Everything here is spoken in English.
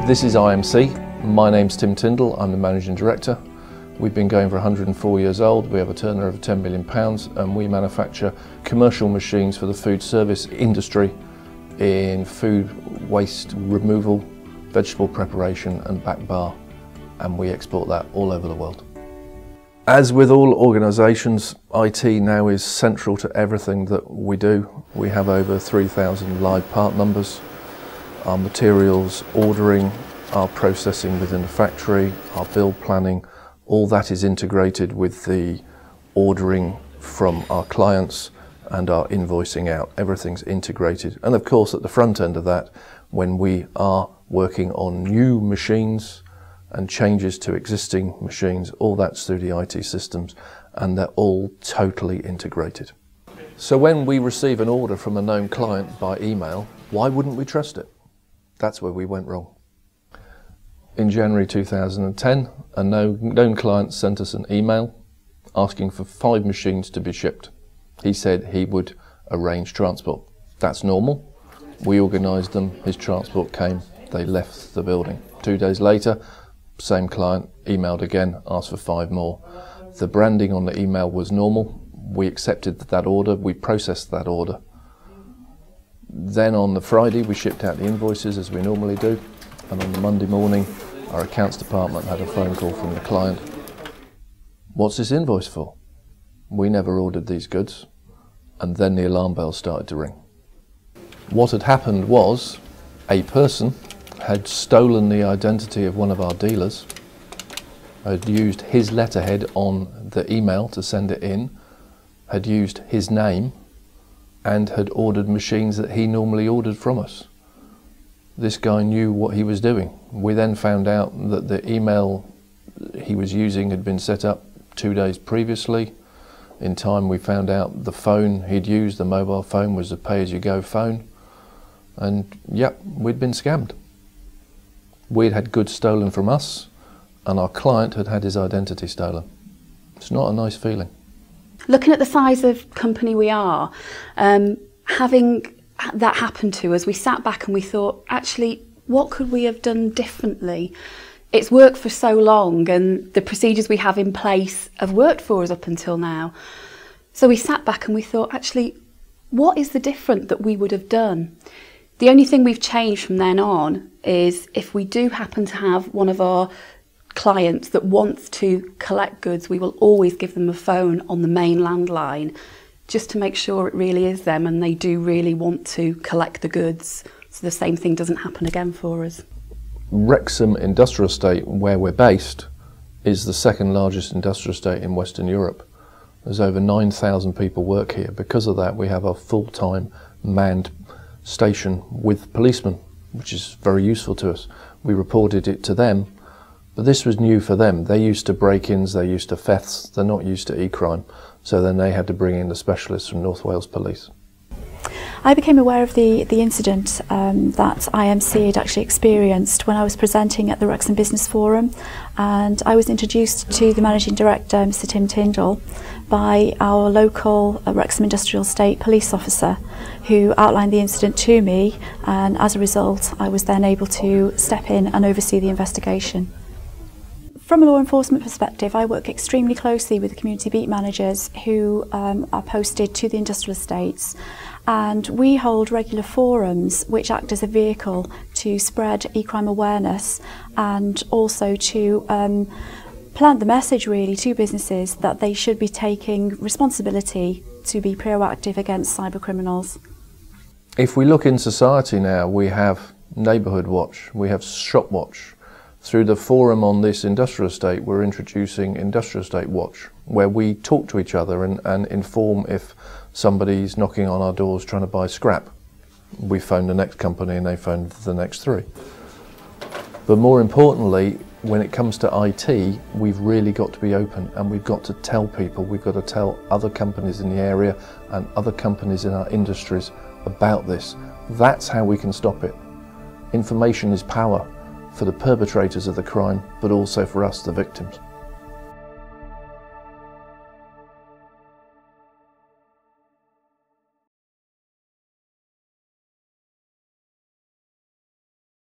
This is IMC. My name's Tim Tyndall, I'm the Managing Director. We've been going for 104 years old, we have a turnover of £10 million and we manufacture commercial machines for the food service industry in food waste removal, vegetable preparation and back bar, and we export that all over the world. As with all organisations, IT now is central to everything that we do. We have over 3,000 live part numbers. Our materials ordering, our processing within the factory, our build planning, all that is integrated with the ordering from our clients and our invoicing out. Everything's integrated. And of course at the front end of that, when we are working on new machines and changes to existing machines, all that's through the IT systems, and they're all totally integrated. So when we receive an order from a known client by email, why wouldn't we trust it? That's where we went wrong. In January 2010, a known client sent us an email asking for 5 machines to be shipped. He said he would arrange transport. That's normal. We organised them, his transport came, they left the building. 2 days later, same client emailed again, asked for 5 more. The branding on the email was normal. We accepted that order, we processed that order. Then on the Friday we shipped out the invoices as we normally do, and on the Monday morning our accounts department had a phone call from the client. What's this invoice for? We never ordered these goods. And then the alarm bells started to ring. What had happened was a person had stolen the identity of one of our dealers, had used his letterhead on the email to send it in, had used his name, and had ordered machines that he normally ordered from us. This guy knew what he was doing. We then found out that the email he was using had been set up 2 days previously. In time we found out the phone he'd used, the mobile phone, was a pay-as-you-go phone. And yep, we'd been scammed. We'd had goods stolen from us, and our client had had his identity stolen. It's not a nice feeling. Looking at the size of company we are, having that happen to us, we sat back and we thought, actually, what could we have done differently? It's worked for so long and the procedures we have in place have worked for us up until now. So we sat back and we thought, actually, what is the different that we would have done? The only thing we've changed from then on is if we do happen to have one of our clients that wants to collect goods, we will always give them a phone on the main landline just to make sure it really is them and they do really want to collect the goods, so the same thing doesn't happen again for us. Wrexham industrial estate, where we're based, is the second largest industrial estate in Western Europe. There's over 9,000 people work here. Because of that, we have a full-time manned station with policemen, which is very useful to us. We reported it to them, but this was new for them. They're used to break-ins, they're used to thefts, they're not used to e-crime. So then they had to bring in the specialists from North Wales Police. I became aware of the incident that IMC had actually experienced when I was presenting at the Wrexham Business Forum, and I was introduced to the Managing Director, Mr Tim Tyndall, by our local Wrexham Industrial Estate police officer, who outlined the incident to me, and as a result I was then able to step in and oversee the investigation. From a law enforcement perspective, I work extremely closely with the community beat managers who are posted to the industrial estates, and we hold regular forums which act as a vehicle to spread e-crime awareness and also to plant the message really to businesses that they should be taking responsibility to be proactive against cyber criminals. If we look in society now, we have Neighbourhood Watch, we have Shop Watch. Through the forum on this industrial estate, we're introducing Industrial Estate Watch, where we talk to each other and inform if somebody's knocking on our doors trying to buy scrap. We phone the next company and they phone the next 3. But more importantly, when it comes to IT, we've really got to be open and we've got to tell people, we've got to tell other companies in the area and other companies in our industries about this. That's how we can stop it. Information is power for the perpetrators of the crime, but also for us, the victims.